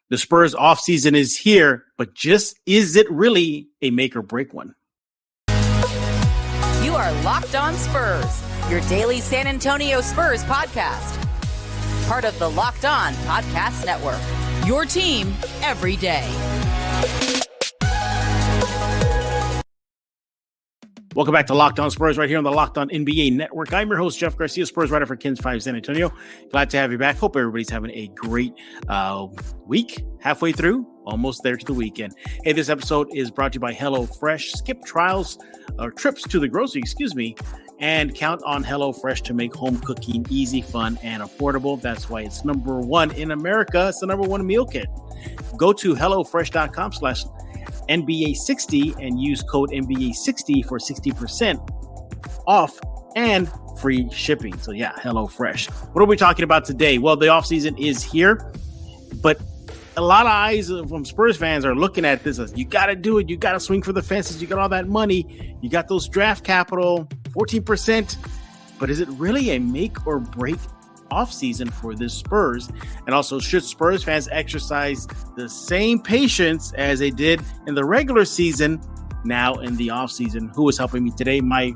The Spurs offseason is here, but is it really a make or break one? You are Locked On Spurs, your daily San Antonio Spurs podcast. Part of the Locked On Podcast Network, your team every day. Welcome back to Locked On Spurs right here on the Locked On NBA Network. I'm your host, Jeff Garcia, Spurs writer for Kings 5 San Antonio. Glad to have you back. Hope everybody's having a great week. Halfway through, almost there to the weekend. Hey, this episode is brought to you by HelloFresh. Skip trips to the grocery, and count on HelloFresh to make home cooking easy, fun, and affordable. That's why it's number one in America. It's the number one meal kit. Go to HelloFresh.com/NBA60 and use code NBA60 for 60% off and free shipping. So yeah, HelloFresh. What are we talking about today? Well, the offseason is here, but a lot of eyes from Spurs fans are looking at this as you got to do it. You got to swing for the fences. You got all that money. You got those draft capital, 14%. But is it really a make or break offseason for this Spurs? And also, should Spurs fans exercise the same patience as they did in the regular season now in the offseason? Who is helping me today? My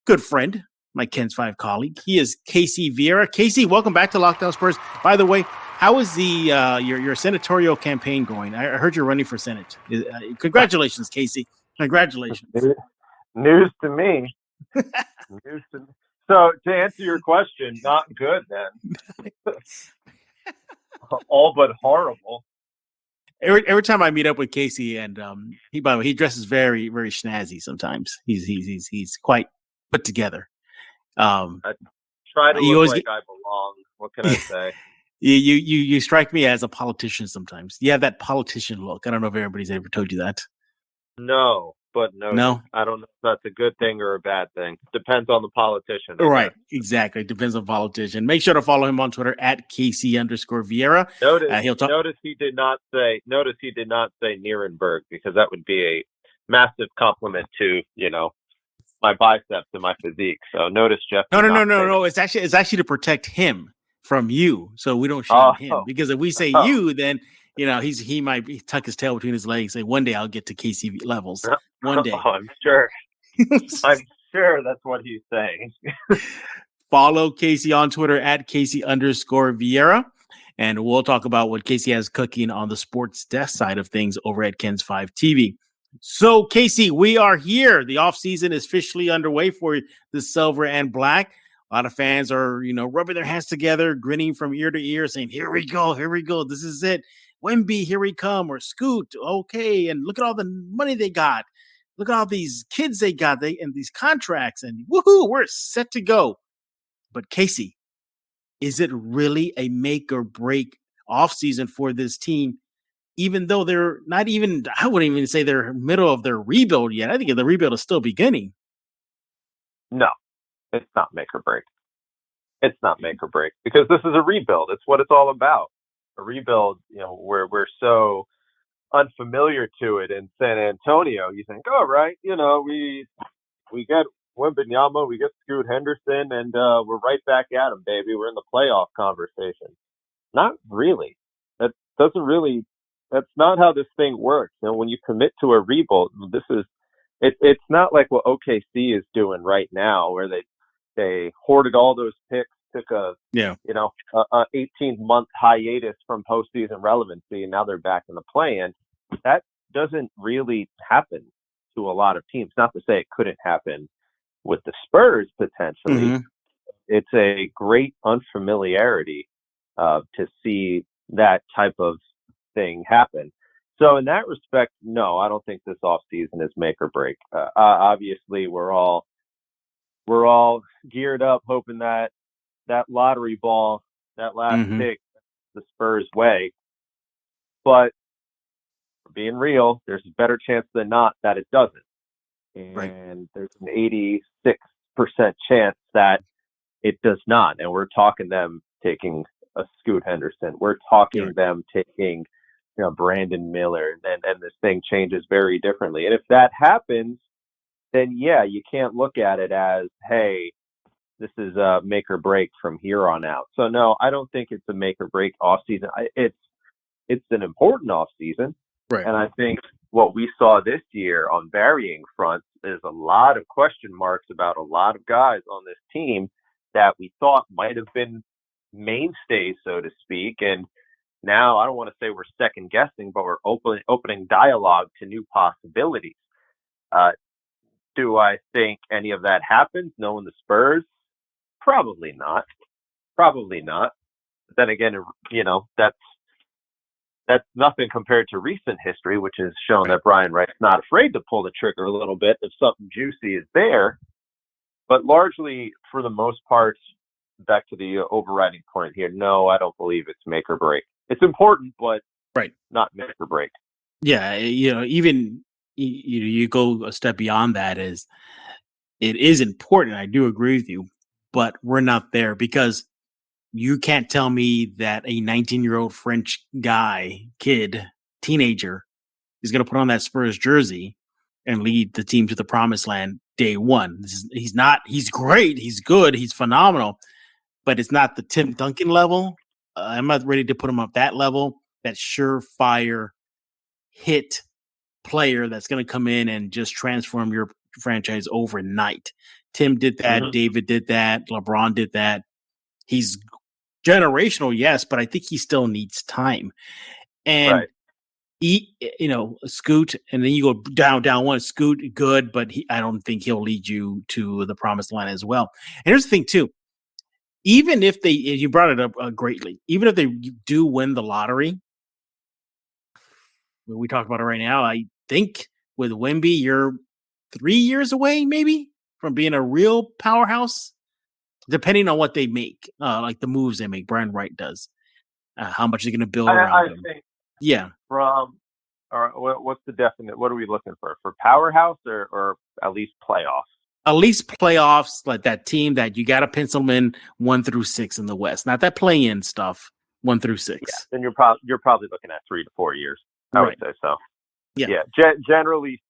good friend, my Ken's 5 colleague. He is Casey Viera. Casey, welcome back to Locked On Spurs. By the way, how is the your senatorial campaign going? I heard you're running for Senate. Congratulations, Casey. Congratulations. News to me. News to me. So to answer your question, not good then. All but horrible. Every time I meet up with Casey, and he, by the way, he dresses very, very snazzy sometimes. He's quite put together. I try to look like I belong. What can I say? You strike me as a politician sometimes. You have that politician look. I don't know if everybody's ever told you that. No. No, I don't know if that's a good thing or a bad thing. Depends on the politician. Right, exactly. Depends on politician. Make sure to follow him on Twitter at Casey_Viera. Notice he did not say Nierenberg, because that would be a massive compliment to my biceps and my physique. So notice Jeff. No. It's actually to protect him from you, so we don't shame him. Because if we say you, then he might tuck his tail between his legs. Say one day I'll get to KC levels. One day. I'm sure. I'm sure that's what he's saying. Follow Casey on Twitter at Casey_Viera. And we'll talk about what Casey has cooking on the sports desk side of things over at Ken's 5 TV. So, Casey, we are here. The offseason is officially underway for the silver and black. A lot of fans are, rubbing their hands together, grinning from ear to ear, saying, here we go. This is it. Wemby, here we come. Or Scoot, okay. And look at all the money they got. Look at all these kids they got and these contracts. And woohoo, we're set to go. But Casey, is it really a make or break offseason for this team? Even though they're not even, I wouldn't even say they're middle of their rebuild yet. I think the rebuild is still beginning. No, it's not make or break. It's not make or break, because this is a rebuild. It's what it's all about. A rebuild, where we're so unfamiliar to it in San Antonio. You think, oh, right, we get Wembanyama, we get Scoot Henderson, and we're right back at them, baby. We're in the playoff conversation. Not really. That's not how this thing works. When you commit to a rebuild, it's not like what OKC is doing right now, where they hoarded all those picks, took a 18-month hiatus from postseason relevancy, and now they're back in the play-in. That doesn't really happen to a lot of teams. Not to say it couldn't happen with the Spurs potentially. Mm-hmm. It's a great unfamiliarity to see that type of thing happen. So in that respect, no, I don't think this offseason is make or break. Obviously, we're all geared up, hoping that lottery ball, that last pick, the Spurs way. But for being real, there's a better chance than not that it doesn't. And there's an 86% chance that it does not. And we're talking them taking a Scoot Henderson. We're talking them taking Brandon Miller, and this thing changes very differently. And if that happens, then you can't look at it as, hey, this is a make or break from here on out. So no, I don't think it's a make or break off season. it's an important offseason. Right. And I think what we saw this year on varying fronts is a lot of question marks about a lot of guys on this team that we thought might have been mainstays, so to speak. And now I don't want to say we're second guessing, but we're opening dialogue to new possibilities. Do I think any of that happens knowing the Spurs? Probably not. Probably not. But then again, that's nothing compared to recent history, which has shown that Brian Wright's not afraid to pull the trigger a little bit if something juicy is there. But largely, for the most part, back to the overriding point here, no, I don't believe it's make or break. It's important, but not make or break. Yeah, even you go a step beyond that, is it is important. I do agree with you, but we're not there because you can't tell me that a 19-year-old French teenager is going to put on that Spurs jersey and lead the team to the promised land day one. He's great. He's good. He's phenomenal, but it's not the Tim Duncan level. I'm not ready to put him up that level, that surefire hit player that's going to come in and just transform your franchise overnight. Tim did that. Mm-hmm. David did that. LeBron did that. He's generational, yes, but I think he still needs time. And Scoot, and then you go down one. Scoot, good, but I don't think he'll lead you to the promised land as well. And here's the thing, too. Even if you brought it up greatly, even if they do win the lottery, we talk about it right now, I think with Wemby, you're 3 years away, maybe, from being a real powerhouse, depending on what they make, like the moves they make. Brian Wright does. How much they're going to build around them. Think yeah. What's the definite? What are we looking for? For powerhouse or at least playoffs? At least playoffs, like that team that you got to pencil them in 1 through 6 in the West, not that play-in stuff. 1 through 6. Yeah, then you're probably looking at 3 to 4 years. I would say so. Yeah. Generally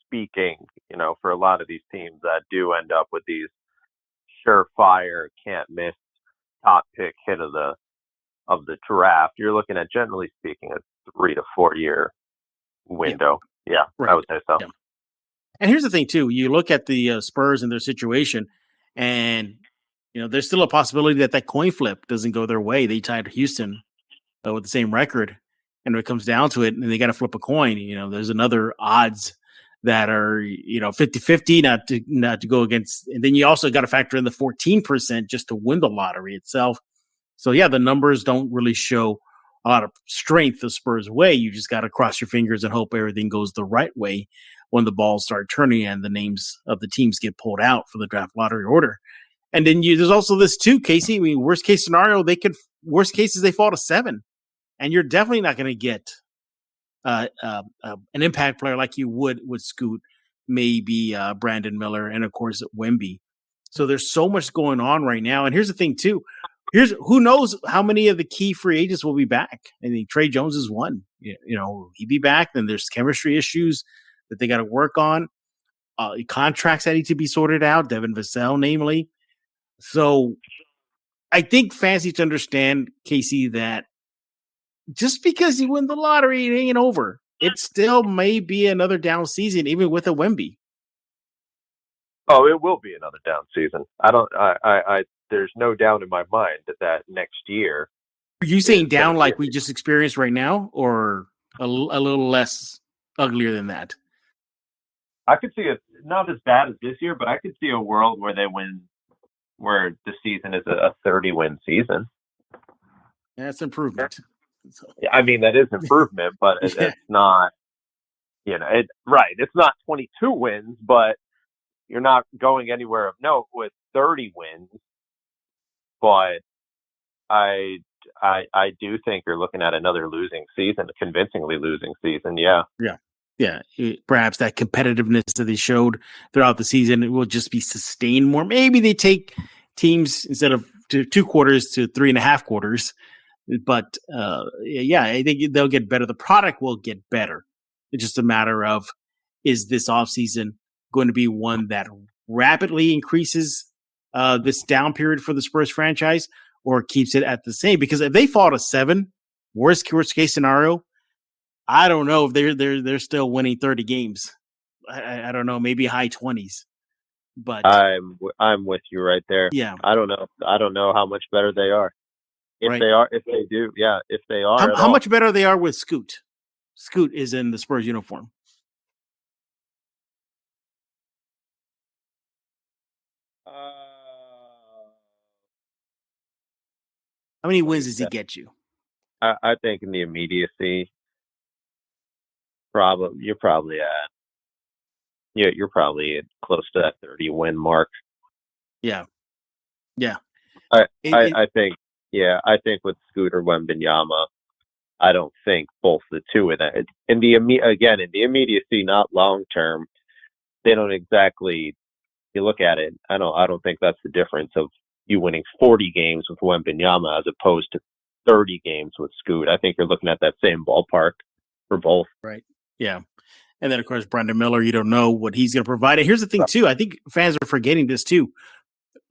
speaking, for a lot of these teams that do end up with these surefire, can't miss top pick hit of the draft, you're looking at, generally speaking, a 3 to 4 year window. Yeah, I would say so. Yeah. And here's the thing, too. You look at the Spurs and their situation, and there's still a possibility that coin flip doesn't go their way. They tied Houston with the same record, and when it comes down to it, and they got to flip a coin, there's another odds that are 50-50 not to go against. And then you also got to factor in the 14% just to win the lottery itself. So yeah, the numbers don't really show a lot of strength the Spurs way. You just got to cross your fingers and hope everything goes the right way when the balls start turning and the names of the teams get pulled out for the draft lottery order. And then there's also this too, Casey. I mean, worst case scenario, worst case is they fall to 7, and you're definitely not going to get an impact player like you would with Scoot, maybe Brandon Miller, and of course Wemby. So there's so much going on right now. And here's the thing too. Who knows how many of the key free agents will be back. I think Trey Jones is one. He'd be back. Then there's chemistry issues that they got to work on. Contracts that need to be sorted out. Devin Vassell, namely. So I think fans need to understand, Casey, that just because you win the lottery, it ain't over. It still may be another down season, even with a Wemby. Oh, it will be another down season. There's no doubt in my mind that next year. Are you saying down like we just experienced right now, or a little less uglier than that? I could see it not as bad as this year, but I could see a world where where the season is a 30-win season. That's improvement. I mean, that is improvement, but it's not, it's not 22 wins, but you're not going anywhere of note with 30 wins. But I do think you're looking at another losing season, a convincingly losing season. Yeah. Yeah. Perhaps that competitiveness that they showed throughout the season, it will just be sustained more. Maybe they take teams instead of 2 quarters to 3.5 quarters. But I think they'll get better. The product will get better. It's just a matter of, is this offseason going to be one that rapidly increases this down period for the Spurs franchise, or keeps it at the same? Because if they fall to 7, worst case scenario, I don't know if they're still winning 30 games. I don't know, maybe high 20s. But I'm with you right there. yeah, I don't know how much better they are. If right. they are, if they do, if they are at How all. much better they are with Scoot? Scoot is in the Spurs uniform. How many wins does he get you? I think in the immediacy, you're probably close to that 30 win mark. Yeah. I think with Scooter Wembanyama, I don't think both the two of that in the immediacy, not long term. They don't exactly. You look at it. I don't think that's the difference of you winning 40 games with Wembanyama as opposed to 30 games with Scoot. I think you're looking at that same ballpark for both. Right. Yeah. And then, of course, Brandon Miller, you don't know what he's going to provide. And here's the thing, too. I think fans are forgetting this, too.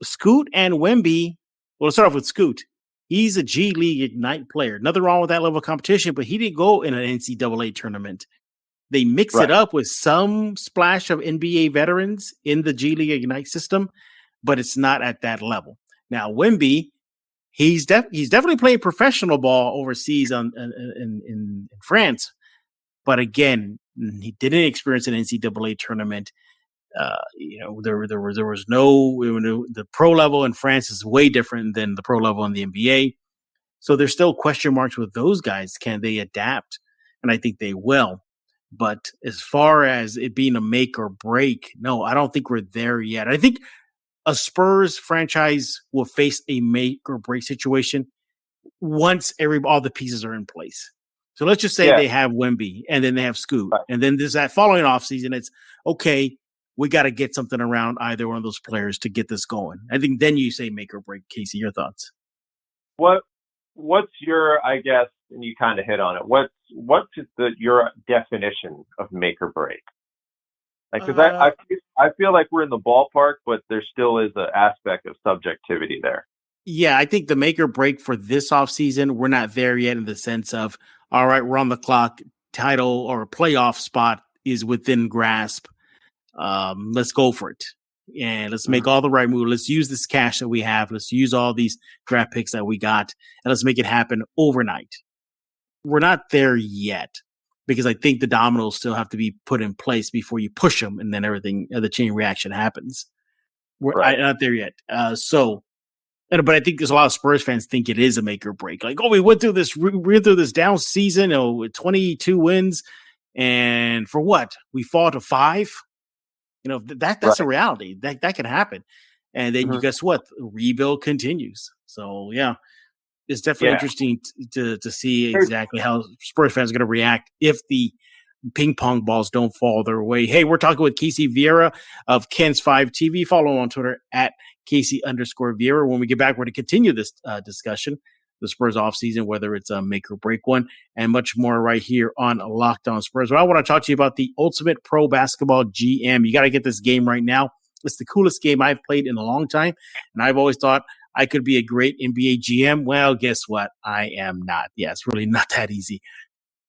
Scoot and Wemby, well, let's start off with Scoot. He's a G League Ignite player. Nothing wrong with that level of competition, but he didn't go in an NCAA tournament. They mix it up with some splash of NBA veterans in the G League Ignite system, but it's not at that level. Now, Wemby, he's definitely playing professional ball overseas in France. But again, he didn't experience an NCAA tournament. There was no the pro level in France is way different than the pro level in the NBA. So there's still question marks with those guys. Can they adapt? And I think they will. But as far as it being a make or break, no, I don't think we're there yet. I think a Spurs franchise will face a make or break situation once all the pieces are in place. So let's just say they have Wemby and then they have Scoot. Right. And then there's that following offseason. It's okay, we got to get something around either one of those players to get this going. I think then you say make or break. Casey, your thoughts? What's your, I guess, and you kind of hit on it. What's your definition of make or break? Like, because I feel like we're in the ballpark, but there still is an aspect of subjectivity there. Yeah, I think the make or break for this offseason, we're not there yet in the sense of, all right, we're on the clock, title or playoff spot is within grasp. Let's go for it. And let's make all the right moves. Let's use this cash that we have. Let's use all these draft picks that we got, and let's make it happen overnight. We're not there yet because I think the dominoes still have to be put in place before you push them, and then everything, the chain reaction happens. We're not there yet. But I think there's a lot of Spurs fans think it is a make or break. Like, we went through this down season, with 22 wins, and for what? We fall to 5. That's a reality. That can happen. And then you guess what? The rebuild continues. So yeah, it's definitely interesting to see exactly how Spurs fans are going to react if the ping pong balls don't fall their way. Hey, we're talking with Casey Viera of Ken's 5 TV. Follow him on Twitter at Casey_Viera. When we get back, we're going to continue this discussion, the Spurs offseason, whether it's a make or break one, and much more right here on Locked On Spurs. But I want to talk to you about the Ultimate Pro Basketball GM. You got to get this game right now. It's the coolest game I've played in a long time, and I've always thought I could be a great NBA GM. Well, guess what? I am not. Yeah, it's really not that easy.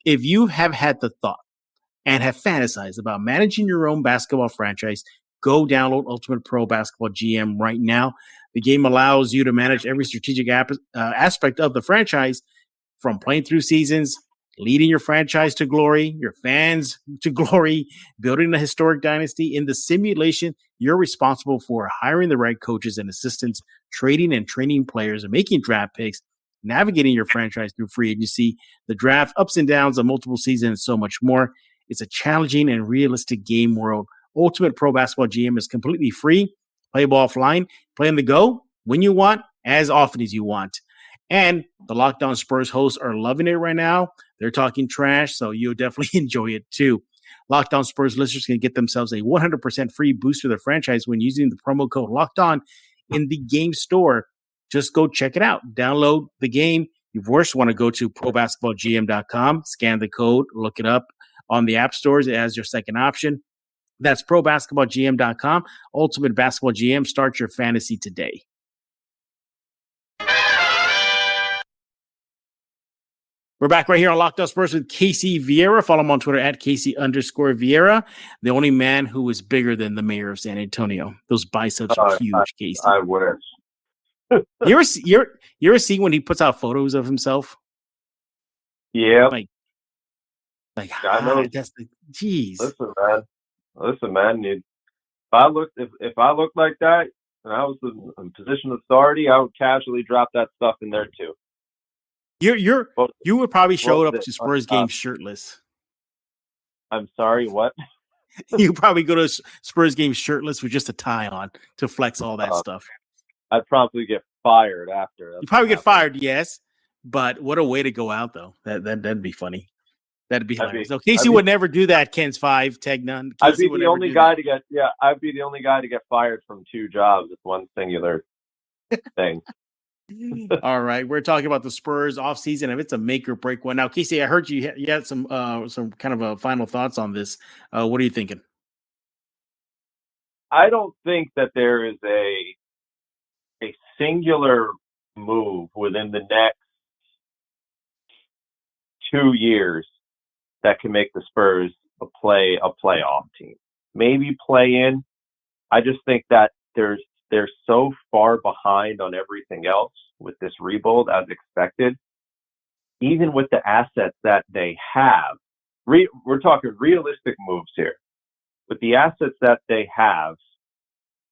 If you have had the thought and have fantasized about managing your own basketball franchise, go download Ultimate Pro Basketball GM right now. The game allows you to manage every strategic aspect of the franchise, from playing through seasons, leading your franchise to glory, your fans to glory, building a historic dynasty. In the simulation, you're responsible for hiring the right coaches and assistants, trading and training players, and making draft picks, navigating your franchise through free agency, the draft, ups and downs of multiple seasons, and so much more. It's a challenging and realistic game world. Ultimate Pro Basketball GM is completely free. Playable offline. Play on the go when you want, as often as you want. And the Locked On Spurs hosts are loving it right now. They're talking trash, so you'll definitely enjoy it too. Locked On Spurs listeners can get themselves a 100% free boost to their franchise when using the promo code Locked On in the game store. Just go check it out. Download the game. You first want to go to probasketballgm.com, scan the code, look it up on the app stores as your second option. That's probasketballgm.com. Ultimate Basketball GM. Start your fantasy today. We're back right here on Locked On Spurs with Casey Viera. Follow him on Twitter at Casey_Viera. The only man who is bigger than the mayor of San Antonio. Those biceps are huge, Casey. I wish. You ever see when he puts out photos of himself? Yeah. I know. That's the geez. Listen, man. If I looked like that and I was in position of authority, I would casually drop that stuff in there too. You would probably show up to Spurs games shirtless. I'm sorry, what? You probably go to Spurs games shirtless with just a tie on to flex all that stuff. I'd probably get fired after. You probably get fired, yes. But what a way to go out, though. That'd be funny. That'd be hilarious. So Casey would never do that. Ken's 5, Teg none. I'd be the only guy to get fired from 2 jobs. It's one singular thing. All right, we're talking about the Spurs offseason. If it's a make or break one. Now, Casey, I heard you had some kind of final thoughts on this. What are you thinking? I don't think that there is a singular move within the next 2 years that can make the Spurs a playoff team. Maybe play in. I just think that they're so far behind on everything else with this rebuild as expected. Even with the assets that they have, we're talking realistic moves here. With the assets that they have,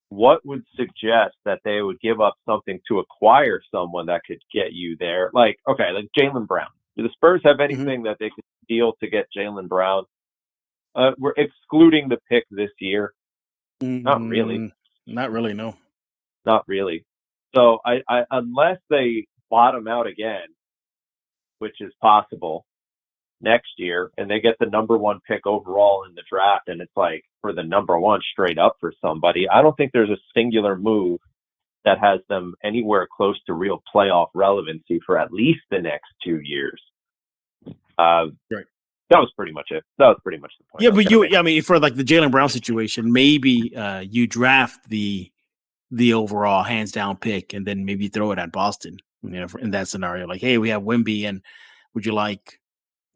what would suggest that they would give up something to acquire someone that could get you there? Like Jaylen Brown. Do the Spurs have anything that they could deal to get Jaylen Brown? We're excluding the pick this year. Not really. Not really, no. Not really. So I unless they bottom out again, which is possible next year, and they get the number 1 pick overall in the draft, and it's like for the number 1 straight up for somebody, I don't think there's a singular move that has them anywhere close to real playoff relevancy for at least the next 2 years. Right. That was pretty much it. That was pretty much the point. Yeah, but for like the Jaylen Brown situation, maybe you draft the overall hands down pick and then maybe throw it at Boston, in that scenario. Like, hey, we have Wemby, and would you like,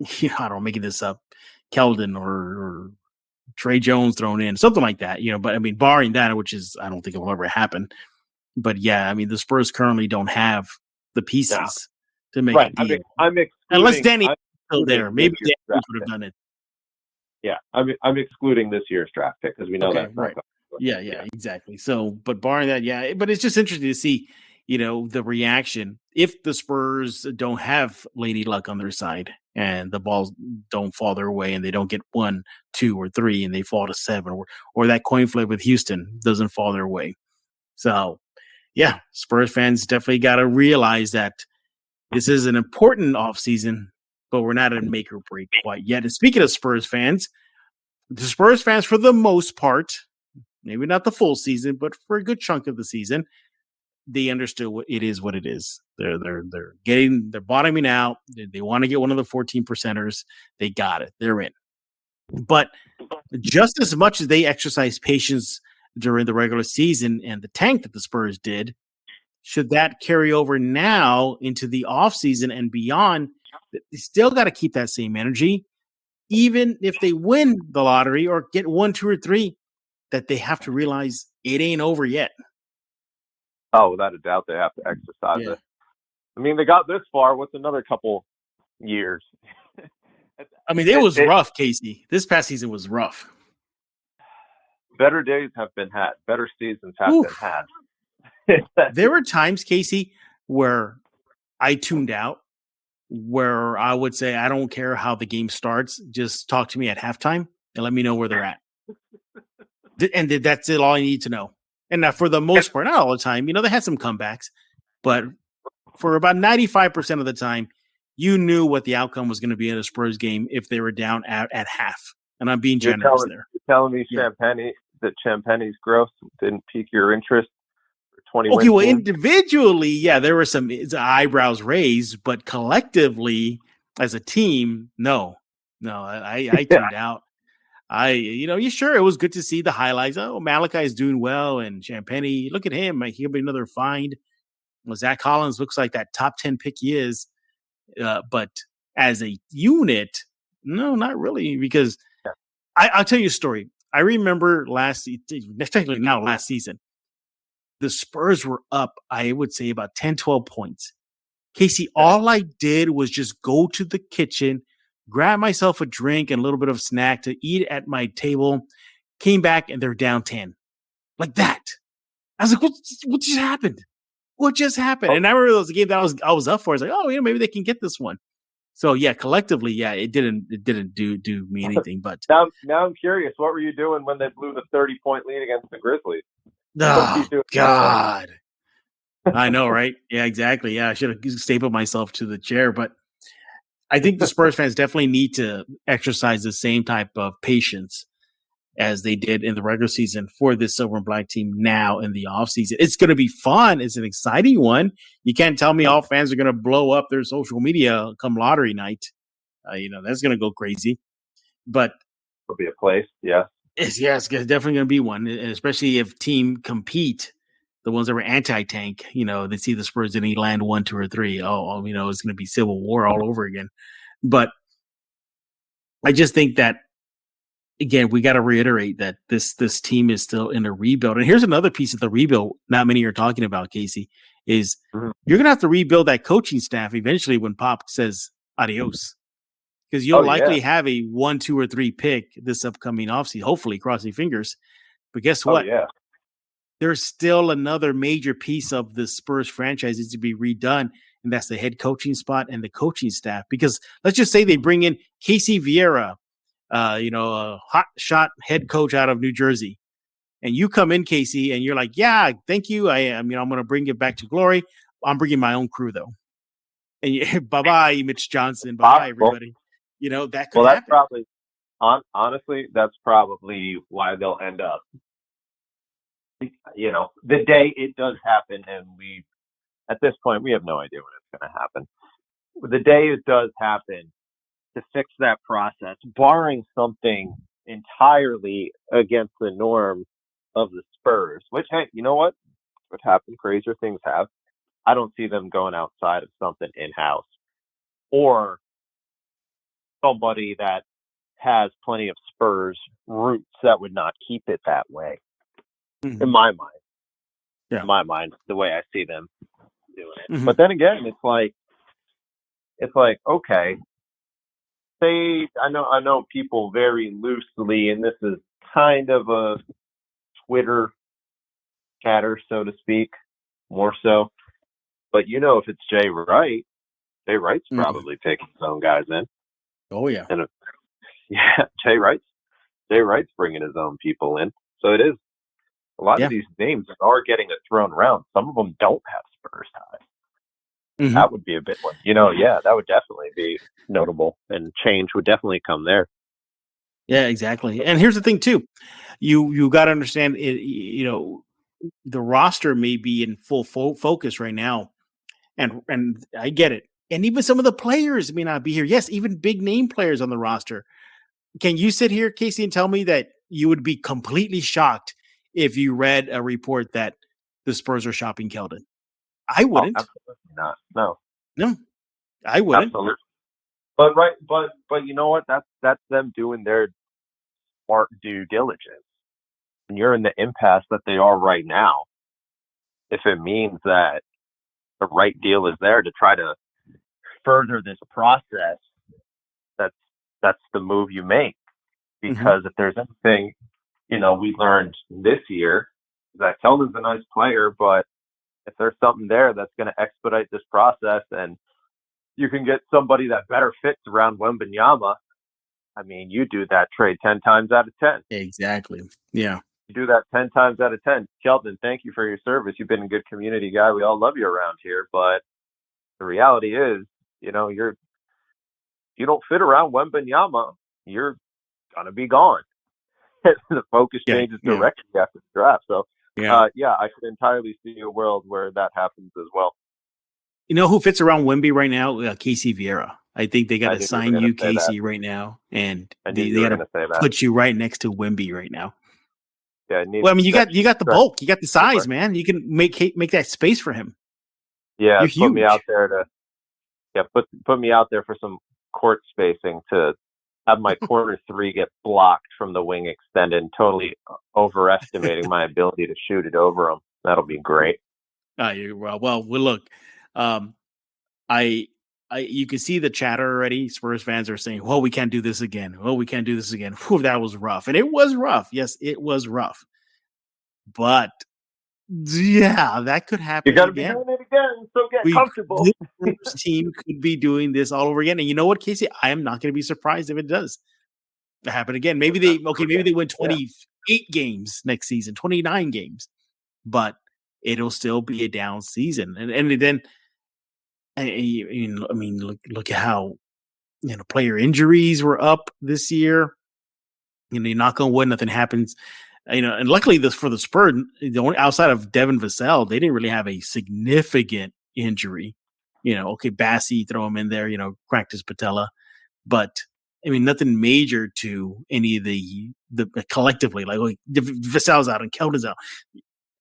I don't know, making this up, Keldon or Trey Jones thrown in, something like that, but I mean, barring that, which is, I don't think it will ever happen. But yeah, I mean, the Spurs currently don't have the pieces to make a deal. Unless Danny still there. Maybe Danny would have done it. Yeah, I'm excluding this year's draft pick because we know that. Right. Yeah, exactly. So, but barring that, but it's just interesting to see, the reaction if the Spurs don't have Lady Luck on their side and the balls don't fall their way and they don't get 1, 2, or 3 and they fall to 7, or that coin flip with Houston doesn't fall their way. So, yeah, Spurs fans definitely got to realize that this is an important offseason, but we're not at a make or break quite yet. And speaking of Spurs fans, the Spurs fans, for the most part, maybe not the full season, but for a good chunk of the season, they understood what it is. They're bottoming out. They want to get one of the 14 percenters. They got it. They're in. But just as much as they exercise patience during the regular season and the tank that the Spurs did, should that carry over now into the offseason and beyond, they still got to keep that same energy, even if they win the lottery or get 1, 2, or 3, that they have to realize it ain't over yet. Oh, without a doubt, they have to exercise it. I mean, they got this far. What's another couple years? I mean, it was rough, Casey. This past season was rough. Better days have been had. Better seasons have been had. There were times, Casey, where I tuned out, where I would say, I don't care how the game starts. Just talk to me at halftime and let me know where they're at. And that's it, all I need to know. And for the most part, not all the time, they had some comebacks, but for about 95% of the time, you knew what the outcome was going to be in a Spurs game if they were down at half. And I'm being generous there. You're telling me Champagne's growth didn't pique your interest for 20 Okay, well, individually, there were some eyebrows raised, but collectively, as a team, no, I tuned out. Sure, it was good to see the highlights. Oh, Malachi is doing well, and Champagne, look at him. He'll be another find. Well, Zach Collins looks like that top 10 pick he is. But as a unit, no, not really, because Yeah. I'll tell you a story. I remember last season, the Spurs were up, I would say about 10, 12 points. Casey, all I did was just go to the kitchen, grab myself a drink and a little bit of snack to eat at my table, came back and they're down 10. Like that. I was like, what just happened? What just happened? And I remember it was a game that I was up for. I was like, oh, maybe they can get this one. So yeah, collectively, yeah, it didn't do me anything. But now I'm curious, what were you doing when they blew the 30-point lead against the Grizzlies? oh God, I know, right? Yeah, exactly. Yeah, I should have stapled myself to the chair. But I think the Spurs fans definitely need to exercise the same type of patience as they did in the regular season for this silver and black team now in the offseason. It's going to be fun. It's an exciting one. You can't tell me all fans are going to blow up their social media come lottery night. That's going to go crazy. But it'll be a place, yeah. It's definitely going to be one, especially if team compete. The ones that were anti-tank, they see the Spurs didn't land 1, 2, or 3. It's going to be civil war all over again. But I just think that, again, we got to reiterate that this team is still in a rebuild. And here's another piece of the rebuild not many are talking about, Casey, is you're going to have to rebuild that coaching staff eventually when Pop says adios. Because you'll likely have a 1, 2, or 3 pick this upcoming offseason, hopefully, crossing fingers. But guess what? There's still another major piece of the Spurs franchise needs to be redone, and that's the head coaching spot and the coaching staff. Because let's just say they bring in Casey Viera, a hot shot head coach out of New Jersey, and you come in, Casey, and you're like, yeah, thank you. I'm going to bring it back to glory. I'm bringing my own crew though. And bye-bye, Mitch Johnson. Bye-bye, everybody. That could happen. That's probably, honestly, that's probably why they'll end up. The day it does happen, and at this point, we have no idea when it's going to happen. The day it does happen, to fix that process, barring something entirely against the norm of the Spurs, which, hey, you know what? What happened? Crazier things have. I don't see them going outside of something in-house or somebody that has plenty of Spurs roots that would not keep it that way. Mm-hmm. In my mind. Yeah. In my mind, the way I see them doing it. Mm-hmm. But then again, it's like, okay, I know people very loosely, and this is kind of a Twitter chatter, so to speak, more so. But if it's Jay Wright's probably taking his own guys in. Oh yeah, and Jay Wright's bringing his own people in. So it is a lot of these names are getting it thrown around. Some of them don't have Spurs ties. Mm-hmm. That would be a bit one. That would definitely be notable, and change would definitely come there. Yeah, exactly. And here's the thing too. You got to understand it, the roster may be in full focus right now. And I get it. And even some of the players may not be here. Yes, even big name players on the roster. Can you sit here, Casey, and tell me that you would be completely shocked if you read a report that the Spurs are shopping Keldon? I wouldn't. Oh, absolutely not. No, I wouldn't. Absolutely. But you know what? That's them doing their smart due diligence. When you're in the impasse that they are right now, if it means that the right deal is there to try to further this process, that's the move you make. Because if there's anything, we learned this year, that Keldon's a nice player, but if there's something there that's going to expedite this process and you can get somebody that better fits around Wembanyama, I mean, you do that trade 10 times out of 10. Exactly. Yeah. You do that 10 times out of 10. Keldon, thank you for your service. You've been a good community guy. We all love you around here. But the reality is, you don't fit around Wembanyama, you're going to be gone. The focus changes directly after the draft. So, I could entirely see a world where that happens as well. You know who fits around Wemby right now? Casey Viera. I think they got to sign you, Casey, right now, and they got to put you right next to Wemby right now. Yeah. You got the bulk, you got the size, man. You can make that space for him. Yeah, put me out there for some court spacing to have my quarter three get blocked from the wing extended, totally overestimating my ability to shoot it over them. That'll be great. Well, look, I you can see the chatter already. Spurs fans are saying, "Well, we can't do this again. Well, we can't do this again." Whew, that was rough, and it was rough. Yes, it was rough, but yeah, that could happen. You got to be again. doing it again, so get comfortable. This team could be doing this all over again, and you know what, Casey? I am not going to be surprised if it does happen again. Maybe they win 28 games next season, 29 games, but it'll still be a down season, and then. I mean, look at how player injuries were up this year. You knock on wood, nothing happens. And luckily for the Spurs, the only outside of Devin Vassell, they didn't really have a significant injury. Bassie, throw him in there. Cracked his patella, but I mean, nothing major to any of the collectively. Like Vassell's out and Keldon's out.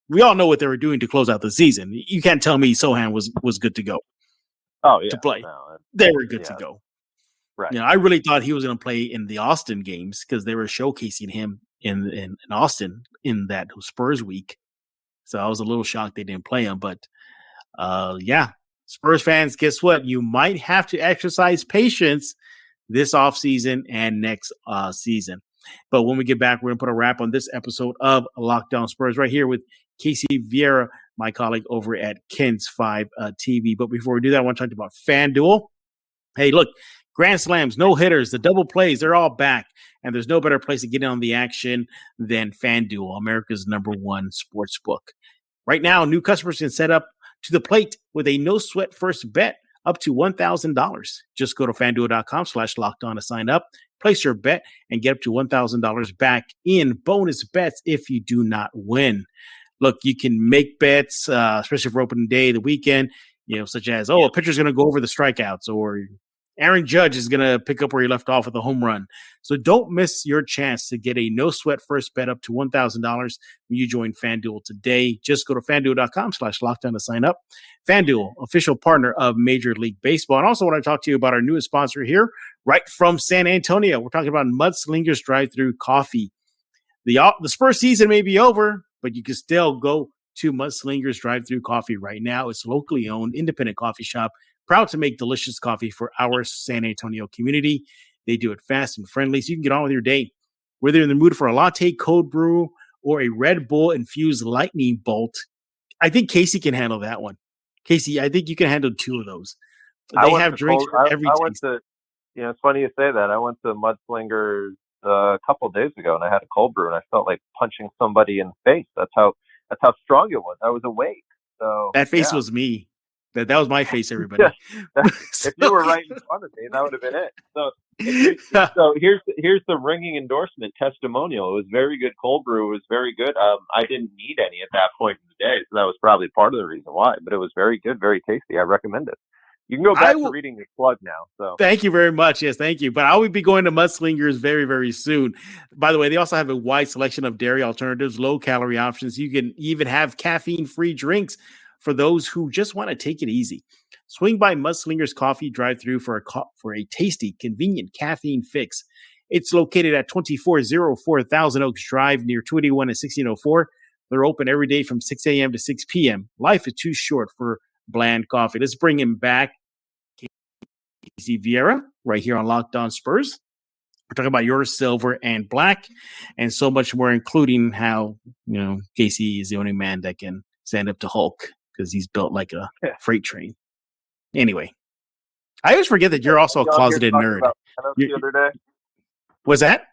We all know what they were doing to close out the season. You can't tell me Sohan was good to go. Oh yeah, to play. No, they were good to go. Right. I really thought he was going to play in the Austin games because they were showcasing him in Austin in that Spurs week. So I was a little shocked they didn't play him. But Spurs fans, guess what? You might have to exercise patience this offseason and next season. But when we get back, we're going to put a wrap on this episode of Locked On Spurs right here with Casey Viera, my colleague over at Kens 5 TV. But before we do that, I want to talk about FanDuel. Hey, look, grand slams, no hitters, the double plays, they're all back. And there's no better place to get in on the action than FanDuel, America's #1 sports book. Right now, new customers can set up to the plate with a no-sweat first bet up to $1,000. Just go to FanDuel.com/lockedon to sign up, place your bet, and get up to $1,000 back in bonus bets if you do not win. Look, you can make bets, especially for opening day, the weekend, such as, a pitcher's going to go over the strikeouts, or Aaron Judge is going to pick up where he left off with a home run. So don't miss your chance to get a no-sweat first bet up to $1,000 when you join FanDuel today. Just go to FanDuel.com/lockdown to sign up. FanDuel, official partner of Major League Baseball. And also want to talk to you about our newest sponsor here, right from San Antonio. We're talking about Mudslingers Drive-Thru Coffee. The Spurs season may be over, but you can still go to Mudslingers Drive-Thru Coffee right now. It's a locally owned independent coffee shop, proud to make delicious coffee for our San Antonio community. They do it fast and friendly, so you can get on with your day. Whether you're in the mood for a latte, cold brew, or a Red Bull infused lightning bolt, I think Casey can handle that one. Casey, I think you can handle two of those. They have drinks for every taste. It's funny you say that. I went to Mudslingers a couple of days ago, and I had a cold brew, and I felt like punching somebody in the face. That's how strong it was. I was awake. So that face was me. That was my face, everybody. If you were right in front of me, that would have been it. So here's the ringing endorsement testimonial. It was very good cold brew. It was very good. I didn't need any at that point in the day, so that was probably part of the reason why. But it was very good, very tasty. I recommend it. You can go back to reading your plug now. So thank you very much. Yes, thank you. But I will be going to Mudslingers very, very soon. By the way, they also have a wide selection of dairy alternatives, low-calorie options. You can even have caffeine-free drinks for those who just want to take it easy. Swing by Mudslingers Coffee Drive-Thru for a tasty, convenient caffeine fix. It's located at 2404 Thousand Oaks Drive near 281 and 1604. They're open every day from 6 a.m. to 6 p.m. Life is too short for bland coffee. Let's bring him back. Casey Viera, right here on Locked On Spurs. We're talking about your silver and black and so much more, including how, Casey is the only man that can stand up to Hulk because he's built like a freight train. Anyway, I always forget that you're also a closeted nerd. The other day. Was that?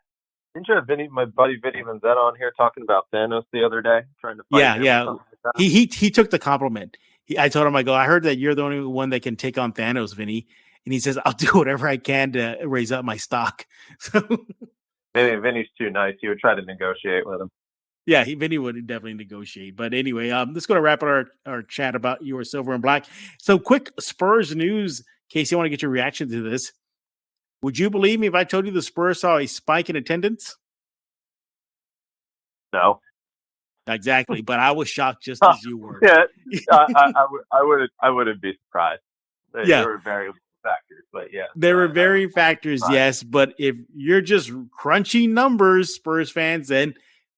Didn't you have my buddy Vinny Manzetta on here talking about Thanos the other day? Trying to fight him like he took the compliment. I told him, I heard that you're the only one that can take on Thanos, Vinny. And he says, I'll do whatever I can to raise up my stock. So Vinny's too nice. He would try to negotiate with him. Yeah, Vinny would definitely negotiate. But anyway, let's go to wrap up our chat about your silver and black. So quick Spurs news. Casey, I want to get your reaction to this. Would you believe me if I told you the Spurs saw a spike in attendance? No. Exactly. But I was shocked just as you were. Yeah, I wouldn't be surprised. They were very factors, but yeah. There were varying factors, yes. But if you're just crunching numbers, Spurs fans, then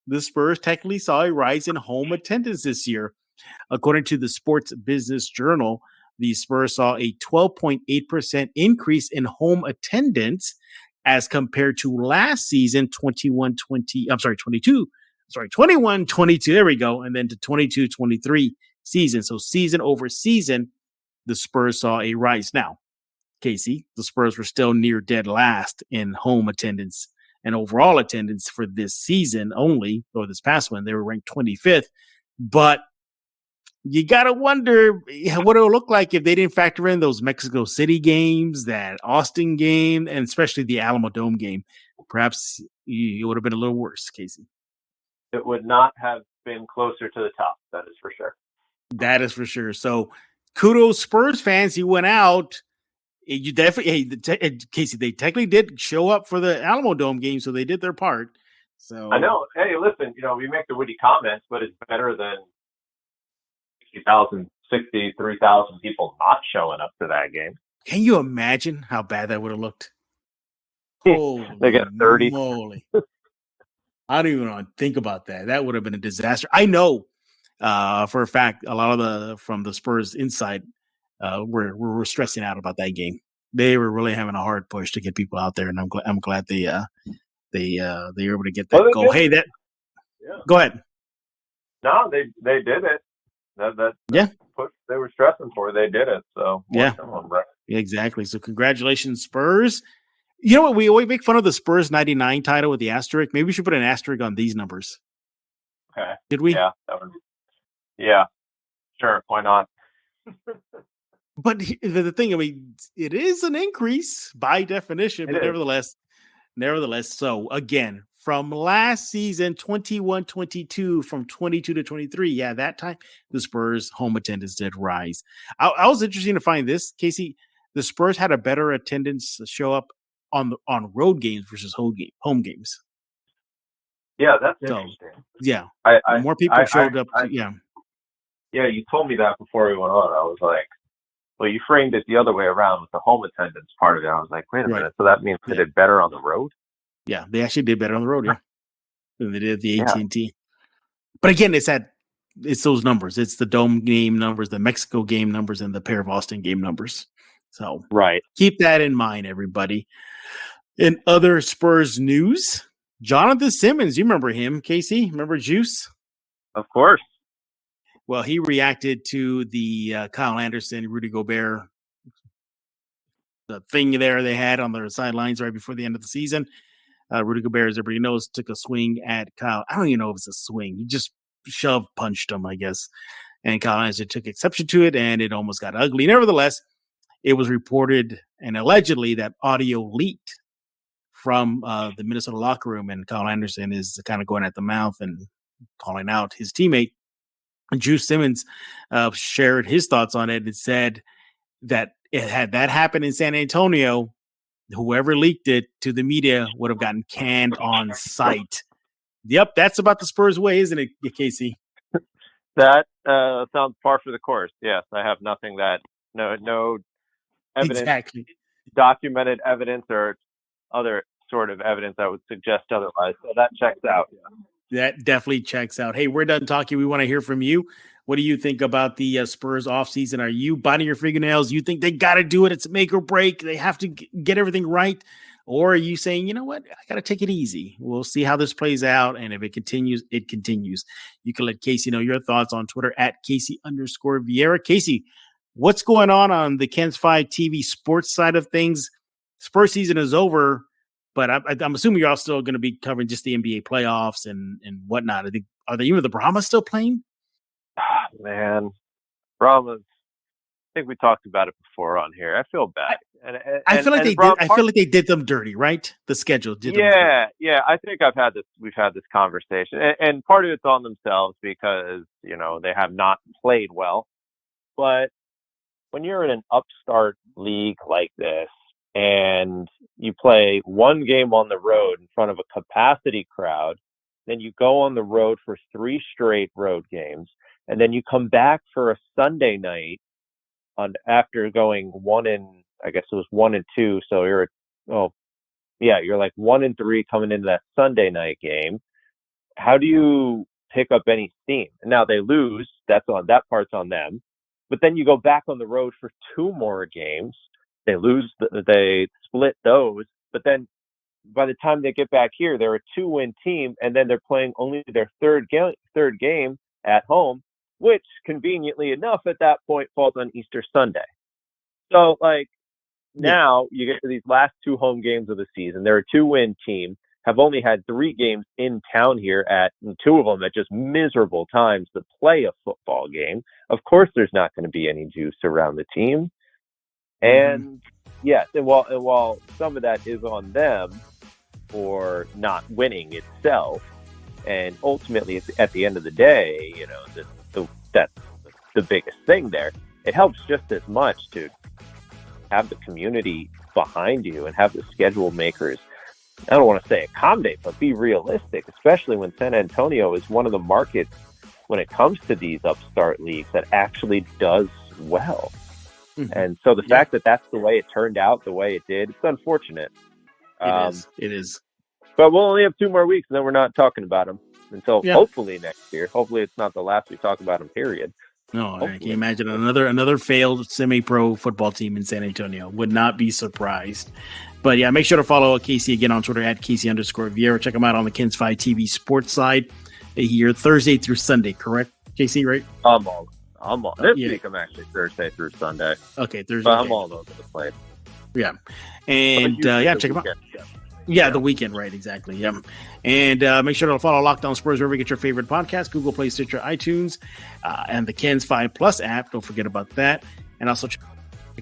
the Spurs technically saw a rise in home attendance this year. According to the Sports Business Journal, the Spurs saw a 12.8% increase in home attendance as compared to last season, 21-22. There we go. And then to 22-23 season. So season over season, the Spurs saw a rise. Now, Casey, the Spurs were still near dead last in home attendance and overall attendance for this season only, or this past one. They were ranked 25th. But you got to wonder what it would look like if they didn't factor in those Mexico City games, that Austin game, and especially the Alamo Dome game. Perhaps it would have been a little worse, Casey. It would not have been closer to the top. That is for sure. That is for sure. So kudos, Spurs fans. You went out. You definitely, Casey, they technically did show up for the Alamo Dome game, so they did their part. So I know. Hey, listen, we make the witty comments, but it's better than 63,000 people not showing up to that game. Can you imagine how bad that would have looked? They get 30. Moly. I don't even want to think about that. That would have been a disaster. I know for a fact a lot of from the Spurs inside were stressing out about that game. They were really having a hard push to get people out there, and I'm glad they were able to get that goal. Hey, go ahead. No, they did it. That push they were stressing for, they did it. So exactly. So congratulations, Spurs. You know what? We always make fun of the Spurs 99 title with the asterisk. Maybe we should put an asterisk on these numbers. Okay. Did we? Yeah. Sure. Why not? But the thing, it is an increase by definition, but nevertheless. So again, from last season, 21-22, from 22 to 23, that time the Spurs home attendance did rise. I was interested to find this, Casey. The Spurs had a better attendance show up on road games versus home games. Yeah, that's interesting. Yeah, I more people showed up. Yeah, you told me that before we went on. I was like, well, you framed it the other way around with the home attendance part of it. I was like, wait a minute. So that means they did better on the road? Yeah, they actually did better on the road, than they did at the AT&T. But again, it's those numbers. It's the Dome game numbers, the Mexico game numbers, and the pair of Austin game numbers. So keep that in mind, everybody. In other Spurs news, Jonathan Simmons, you remember him, Casey? Remember Juice? Of course. Well, he reacted to the Kyle Anderson, Rudy Gobert, the thing there they had on their sidelines right before the end of the season. Rudy Gobert, as everybody knows, took a swing at Kyle. I don't even know if it's a swing. He just punched him, I guess. And Kyle Anderson took exception to it, and it almost got ugly. Nevertheless, it was reported and allegedly that audio leaked from the Minnesota locker room, and Kyle Anderson is kind of going at the mouth and calling out his teammate. Juice Simmons shared his thoughts on it and said that had that happened in San Antonio, whoever leaked it to the media would have gotten canned on site. Yep, that's about the Spurs way, isn't it, Casey? That sounds par for the course. Yes, I have nothing no evidence, exactly, documented evidence or other sort of evidence that would suggest otherwise. So that checks out. That definitely checks out. Hey, we're done talking. We want to hear from you. What do you think about the Spurs offseason? Are you biting your fingernails? You think they got to do it? It's make or break. They have to get everything right. Or are you saying, you know what? I got to take it easy. We'll see how this plays out. And if it continues, it continues. You can let Casey know your thoughts on Twitter at Casey_Viera. Casey, what's going on the Kens 5 TV sports side of things? Spurs season is over, but I'm assuming you're all still going to be covering just the NBA playoffs and whatnot. Are the Brahmas still playing? Man, Brahmas. I think we talked about it before on here. I feel bad. I feel like they did them dirty, right? The schedule did them dirty. Yeah. I think we've had this conversation, and part of it's on themselves because they have not played well. But when you're in an upstart league like this, and you play one game on the road in front of a capacity crowd, then you go on the road for 3 straight road games, and then you come back for a Sunday night after going 1-5 I guess it was 1-2. So you're like 1-3 coming into that Sunday night game. How do you pick up any steam? Now they lose. That part's on them. But then you go back on the road for 2 more games. They lose. They split those. But then by the time they get back here, they're a 2-win team, and then they're playing only their third game at home, which conveniently enough at that point falls on Easter Sunday. So now you get to these last 2 home games of the season. They're a 2-win team, have only had 3 games in town here and 2 of them at just miserable times to play a football game. Of course, there's not going to be any juice around the team. And yes, and while some of that is on them for not winning itself, and ultimately at the end of the day, that's the biggest thing there. It helps just as much to have the community behind you and have the schedule makers, I don't want to say accommodate, but be realistic, especially when San Antonio is one of the markets when it comes to these upstart leagues that actually does well. And so the fact that that's the way it turned out, the way it did, it's unfortunate. It is. But we'll only have 2 more weeks, and then we're not talking about them until hopefully next year. Hopefully it's not the last we talk about them, period. No, hopefully. I can imagine another failed semi-pro football team in San Antonio. Would not be surprised. But yeah, make sure to follow Casey again on Twitter at Casey_Viera. Check him out on the Kins 5 TV sports side here Thursday through Sunday, correct, Casey, right? I'm all. This week I'm actually Thursday through Sunday. Okay, Thursday. But I'm all over the place. Yeah. And check him out. The weekend, right, exactly. Yeah. And make sure to follow Locked On Spurs wherever you get your favorite podcast, Google Play, Stitcher, iTunes, and the Kins 5 Plus app. Don't forget about that. And also check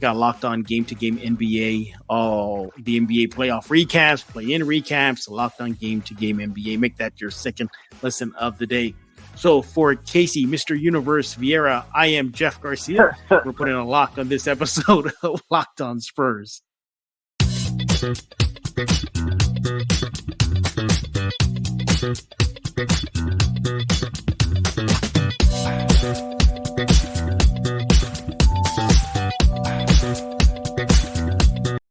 out Locked On Game to Game NBA, all the NBA playoff recaps, play-in recaps, Locked On Game to Game NBA. Make that your second listen of the day. So for Casey, Mr. Universe Viera, I am Jeff Garcia. We're putting a lock on this episode of Locked On Spurs.